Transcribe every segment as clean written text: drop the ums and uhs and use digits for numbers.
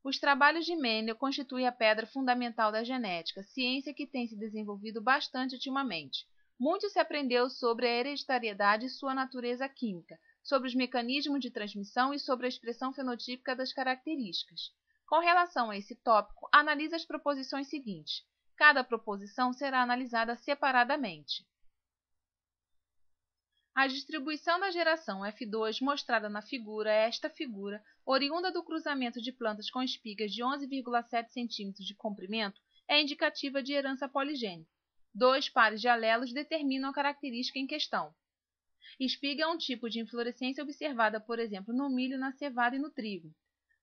Os trabalhos de Mendel constituem a pedra fundamental da genética, ciência que tem se desenvolvido bastante ultimamente. Muito se aprendeu sobre a hereditariedade e sua natureza química, sobre os mecanismos de transmissão e sobre a expressão fenotípica das características. Com relação a esse tópico, analise as proposições seguintes. Cada proposição será analisada separadamente. A distribuição da geração F2, mostrada na figura, é esta figura, oriunda do cruzamento de plantas com espigas de 11,7 cm de comprimento, é indicativa de herança poligênica. 2 pares de alelos determinam a característica em questão. Espiga é um tipo de inflorescência observada, por exemplo, no milho, na cevada e no trigo.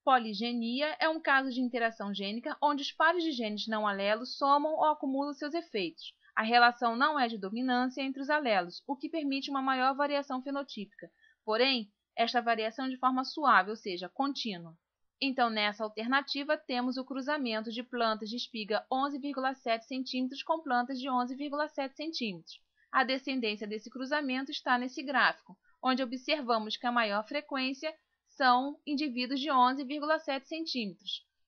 Poligenia é um caso de interação gênica onde os pares de genes não alelos somam ou acumulam seus efeitos. A relação não é de dominância entre os alelos, o que permite uma maior variação fenotípica. Porém, esta variação de forma suave, ou seja, contínua. Então, nessa alternativa, temos o cruzamento de plantas de espiga 11,7 cm com plantas de 11,7 cm. A descendência desse cruzamento está nesse gráfico, onde observamos que a maior frequência são indivíduos de 11,7 cm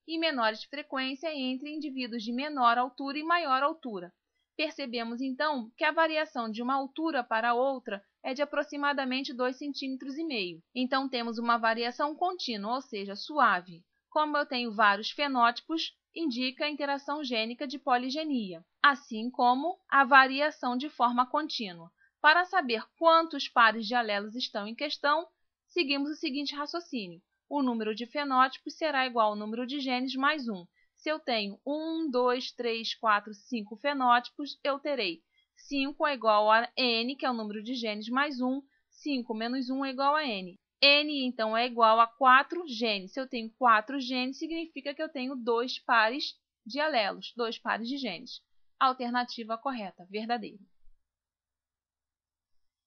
e menores frequência entre indivíduos de menor altura e maior altura. Percebemos, então, que a variação de uma altura para outra é de aproximadamente 2,5 cm. Então, temos uma variação contínua, ou seja, suave. Como eu tenho vários fenótipos, indica a interação gênica de poligenia, assim como a variação de forma contínua. Para saber quantos pares de alelos estão em questão, seguimos o seguinte raciocínio. O número de fenótipos será igual ao número de genes mais 1. Se eu tenho 1, 2, 3, 4, 5 fenótipos, eu terei 5 é igual a n, que é o número de genes, mais 1. 5 menos 1 é igual a n. N, então, é igual a 4 genes. Se eu tenho 4 genes, significa que eu tenho 2 pares de alelos, 2 pares de genes. Alternativa correta, verdadeira.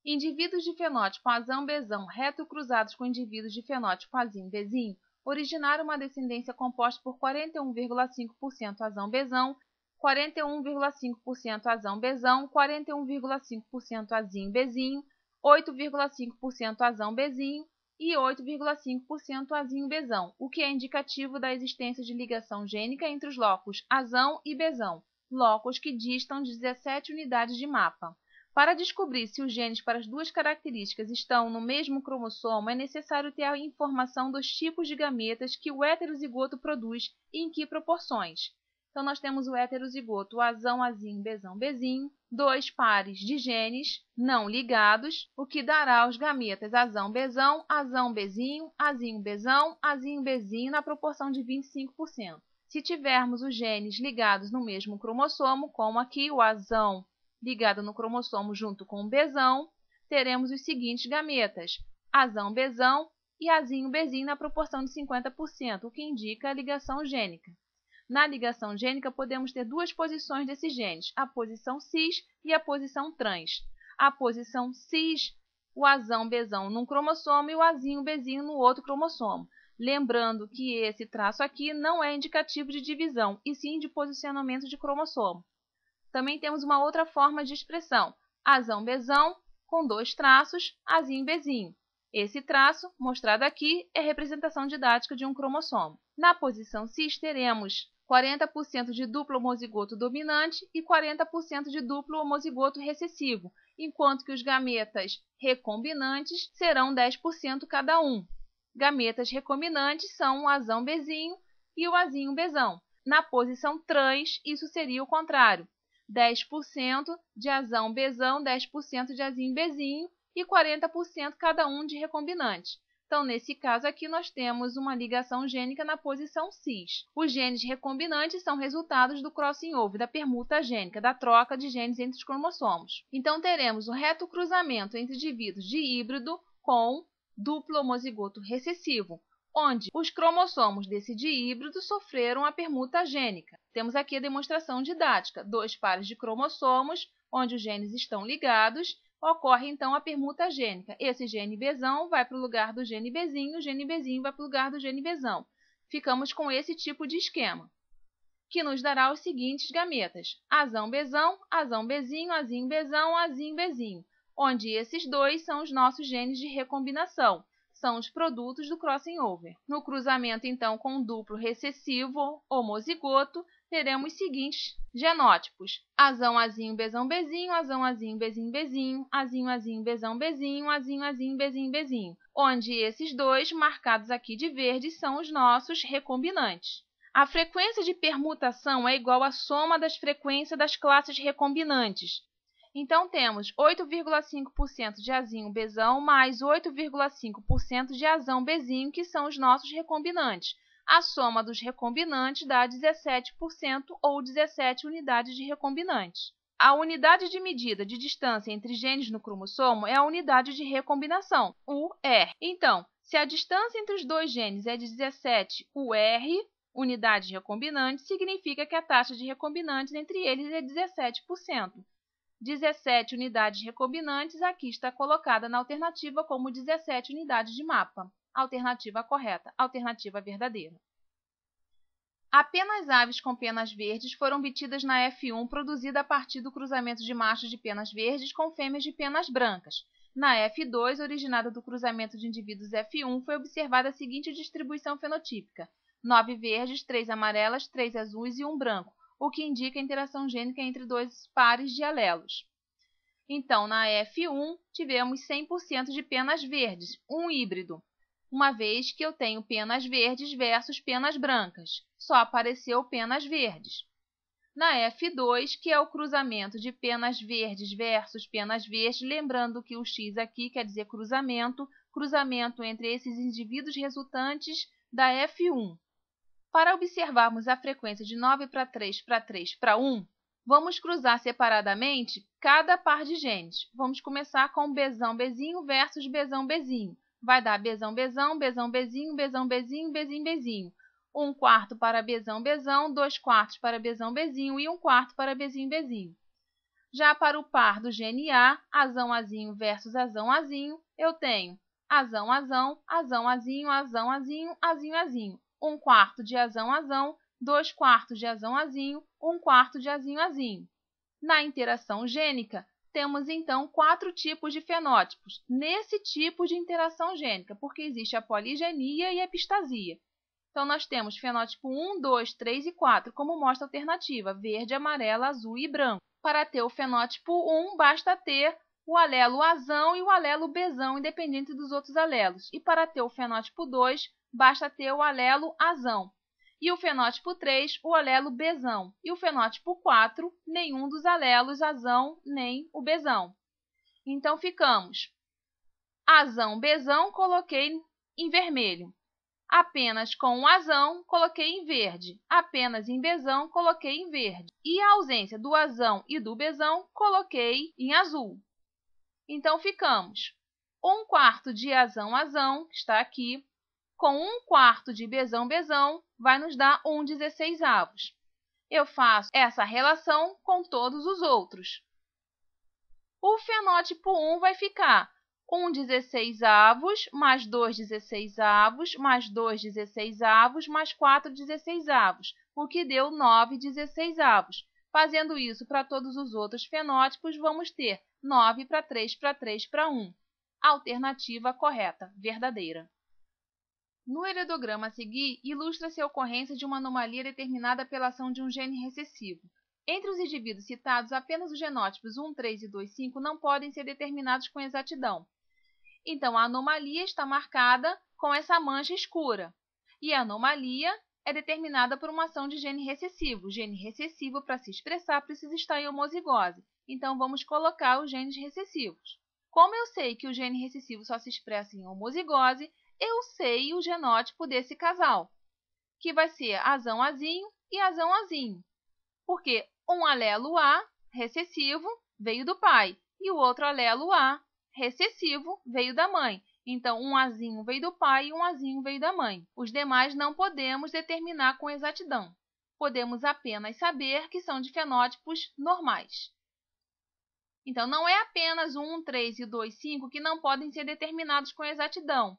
Indivíduos de fenótipo azão-bezão retrocruzados com indivíduos de fenótipo azim-bezinho originaram uma descendência composta por 41,5% azão-bezão, 41,5% azão-bezão, 41,5% azim-bezinho, 8,5% azão-bezinho e 8,5% azinho-bezão, o que é indicativo da existência de ligação gênica entre os locos azão e bezão, locos que distam 17 unidades de mapa. Para descobrir se os genes para as duas características estão no mesmo cromossomo, é necessário ter a informação dos tipos de gametas que o heterozigoto produz e em que proporções. Então, nós temos o heterozigoto azão, azinho, bezão, bezinho, 2 pares de genes não ligados, o que dará os gametas azão, bezão, bezinho, azinho, bezinho, na proporção de 25%. Se tivermos os genes ligados no mesmo cromossomo, como aqui o azão ligado no cromossomo junto com o bezão, teremos os seguintes gametas, azão-bezão e azinho-bezinho na proporção de 50%, o que indica a ligação gênica. Na ligação gênica, podemos ter duas posições desses genes, a posição cis e a posição trans. A posição cis, o azão-bezão num cromossomo e o azinho-bezinho no outro cromossomo. Lembrando que esse traço aqui não é indicativo de divisão, e sim de posicionamento de cromossomo. Também temos uma outra forma de expressão, azão-bezão com 2 traços, azinho-bezinho. Esse traço, mostrado aqui, é representação didática de um cromossomo. Na posição cis, teremos 40% de duplo homozigoto dominante e 40% de duplo homozigoto recessivo, enquanto que os gametas recombinantes serão 10% cada um. Gametas recombinantes são o azão-bezinho e o azinho-bezão. Na posição trans, isso seria o contrário. 10% de azão-bezão, 10% de azinho-bezinho e 40% cada um de recombinante. Então, nesse caso aqui, nós temos uma ligação gênica na posição cis. Os genes recombinantes são resultados do crossing over, da permuta gênica, da troca de genes entre os cromossomos. Então, teremos o reto cruzamento entre indivíduos de híbrido com duplo homozigoto recessivo, onde os cromossomos desse dihíbrido sofreram a permuta gênica. Temos aqui a demonstração didática, 2 pares de cromossomos, onde os genes estão ligados, ocorre então a permuta gênica. Esse gene bezão vai para o lugar do gene bezinho, o gene bezinho vai para o lugar do gene bezão. Ficamos com esse tipo de esquema, que nos dará os seguintes gametas, azão-bezão, azão-bezinho, azinho-bezão, azinho-bezinho, onde esses dois são os nossos genes de recombinação. são os produtos do crossing over. No cruzamento, então, com duplo recessivo homozigoto, teremos os seguintes genótipos: Azão, Azinho, Bezão, Bezinho, Azão, Azinho, Bezinho, Bezinho, Azinho, Azinho, Bezão, Bezinho, Azinho, Azinho, Bezinho, Bezinho, onde esses dois, marcados aqui de verde, são os nossos recombinantes. A frequência de permutação é igual à soma das frequências das classes recombinantes. Então, temos 8,5% de Azinho Bezão mais 8,5% de Azão Bezinho, que são os nossos recombinantes. A soma dos recombinantes dá 17% ou 17 unidades de recombinantes. A unidade de medida de distância entre genes no cromossomo é a unidade de recombinação, UR. Então, se a distância entre os dois genes é de 17 UR, unidades recombinantes, significa que a taxa de recombinantes entre eles é 17%. 17 unidades recombinantes aqui está colocada na alternativa como 17 unidades de mapa. Alternativa correta, alternativa verdadeira. Apenas aves com penas verdes foram obtidas na F1 produzida a partir do cruzamento de machos de penas verdes com fêmeas de penas brancas. Na F2, originada do cruzamento de indivíduos F1, foi observada a seguinte distribuição fenotípica: 9 verdes, 3 amarelas, 3 azuis e 1 branco, o que indica a interação gênica entre dois pares de alelos. Então, na F1, tivemos 100% de penas verdes, um híbrido, uma vez que eu tenho penas verdes versus penas brancas. Só apareceu penas verdes. Na F2, que é o cruzamento de penas verdes versus penas verdes, lembrando que o X aqui quer dizer cruzamento entre esses indivíduos resultantes da F1. Para observarmos a frequência de 9 para 3 para 3 para 1, vamos cruzar separadamente cada par de genes. Vamos começar com Bezão Bezinho versus Bezão Bezinho. Vai dar Bezão Bezão, Bezão Bezinho, Bezão Bezinho, Bezinho Bezinho. 1/4 para Bezão Bezão, 2/4 para Bezão Bezinho e 1/4 para Bezinho Bezinho. Já para o par do gene A, Azão Azinho versus Azão Azinho, eu tenho Azão Azão, Azão Azinho, Azão Azinho, Azinho Azinho. 1/4 de Azão Azão, 2/4 de Azão Azinho, 1/4 de Azinho Azinho. Na interação gênica, temos então 4 tipos de fenótipos nesse tipo de interação gênica, porque existe a poligenia e a epistasia. Então, nós temos fenótipo 1, 2, 3 e 4, como mostra a alternativa, verde, amarelo, azul e branco. Para ter o fenótipo 1, basta ter o alelo Azão e o alelo Bezão, independente dos outros alelos. E para ter o fenótipo 2, basta ter o alelo Azão. E o fenótipo 3, o alelo Bezão. E o fenótipo 4, nenhum dos alelos Azão nem o Bezão. Então, ficamos Azão, Bezão, coloquei em vermelho. Apenas com o Azão, coloquei em verde. Apenas em Bezão, coloquei em verde. E a ausência do Azão e do Bezão, coloquei em azul. Então, ficamos 1/4 de Azão, Azão, que está aqui, com 1/4 de Bezão, Bezão, vai nos dar 1/16. Eu faço essa relação com todos os outros. O fenótipo 1 vai ficar 1/16 mais 2/16 mais 2/16 mais 4/16, o que deu 9/16. Fazendo isso para todos os outros fenótipos, vamos ter 9 para 3 para 3 para 1. Alternativa correta, verdadeira. No heredograma a seguir, ilustra-se a ocorrência de uma anomalia determinada pela ação de um gene recessivo. Entre os indivíduos citados, apenas os genótipos 1, 3 e 2, 5 não podem ser determinados com exatidão. Então, a anomalia está marcada com essa mancha escura. E a anomalia é determinada por uma ação de gene recessivo. O gene recessivo, para se expressar, precisa estar em homozigose. Então, vamos colocar os genes recessivos. Como eu sei que o gene recessivo só se expressa em homozigose, eu sei o genótipo desse casal, que vai ser Azão Azinho e Azão Azinho. Porque um alelo A, recessivo, veio do pai, e o outro alelo A, recessivo, veio da mãe. Então, um Azinho veio do pai e um Azinho veio da mãe. Os demais não podemos determinar com exatidão. Podemos apenas saber que são de fenótipos normais. Então, não é apenas o 1, 3 e o 2, 5 que não podem ser determinados com exatidão,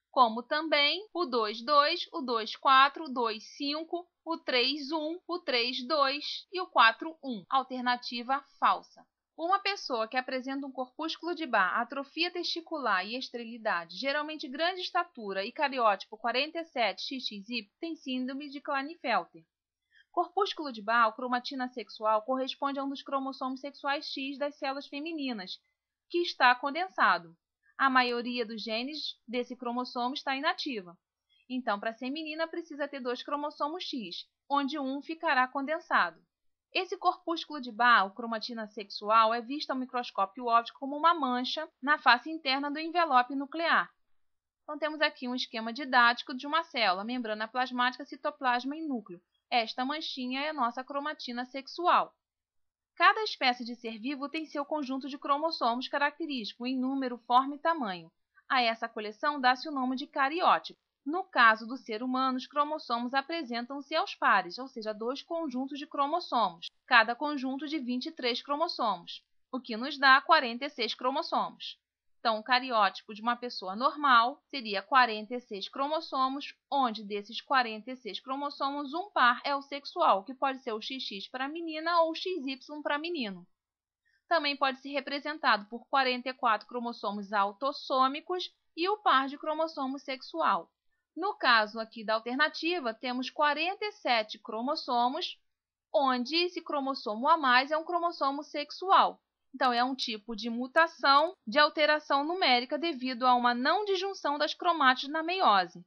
como também o 2, 2, o 2, 4, o 2, 5, o 3, 1, o 3, 2 e o 4, 1. Alternativa falsa. Uma pessoa que apresenta um corpúsculo de Barr, atrofia testicular e esterilidade, geralmente grande estatura e cariótipo 47XXY, tem síndrome de Klinefelter. Corpúsculo de Barr, cromatina sexual, corresponde a um dos cromossomos sexuais X das células femininas, que está condensado. A maioria dos genes desse cromossomo está inativa. Então, para ser menina, precisa ter 2 cromossomos X, onde um ficará condensado. Esse corpúsculo de Barr, cromatina sexual, é visto ao microscópio óptico como uma mancha na face interna do envelope nuclear. Então, temos aqui um esquema didático de uma célula, membrana plasmática, citoplasma e núcleo. Esta manchinha é a nossa cromatina sexual. Cada espécie de ser vivo tem seu conjunto de cromossomos característico em número, forma e tamanho. A essa coleção dá-se o nome de cariótipo. No caso do ser humano, os cromossomos apresentam-se aos pares, ou seja, 2 conjuntos de cromossomos, cada conjunto de 23 cromossomos, o que nos dá 46 cromossomos. Então, o cariótipo de uma pessoa normal seria 46 cromossomos, onde desses 46 cromossomos, um par é o sexual, que pode ser o XX para menina ou o XY para menino. Também pode ser representado por 44 cromossomos autossômicos e o par de cromossomos sexual. No caso aqui da alternativa, temos 47 cromossomos, onde esse cromossomo a mais é um cromossomo sexual. Então, é um tipo de mutação de alteração numérica devido a uma não disjunção das cromátides na meiose.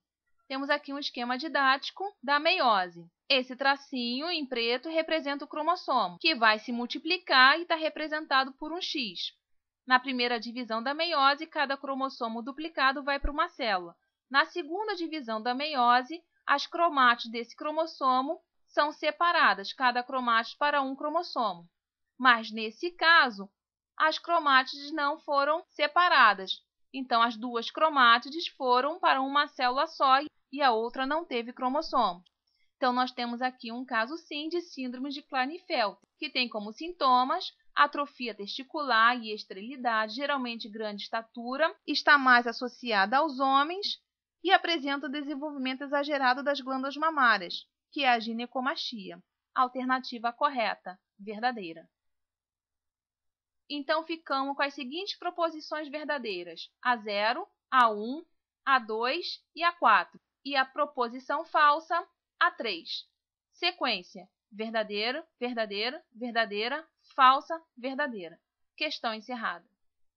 Temos aqui um esquema didático da meiose. Esse tracinho em preto representa o cromossomo, que vai se multiplicar e está representado por um X. Na primeira divisão da meiose, cada cromossomo duplicado vai para uma célula. Na segunda divisão da meiose, as cromátides desse cromossomo são separadas, cada cromátide para um cromossomo. Mas, nesse caso, as cromátides não foram separadas. Então, as 2 cromátides foram para uma célula só e a outra não teve cromossomo. Então, nós temos aqui um caso, sim, de síndrome de Klinefelter, que tem como sintomas atrofia testicular e esterilidade, geralmente grande estatura, está mais associada aos homens e apresenta desenvolvimento exagerado das glândulas mamárias, que é a ginecomastia. Alternativa correta, verdadeira. Então, ficamos com as seguintes proposições verdadeiras: A0, A1, A2 e A4. E a proposição falsa, A3. Sequência: verdadeiro, verdadeiro, verdadeira, falsa, verdadeira. Questão encerrada.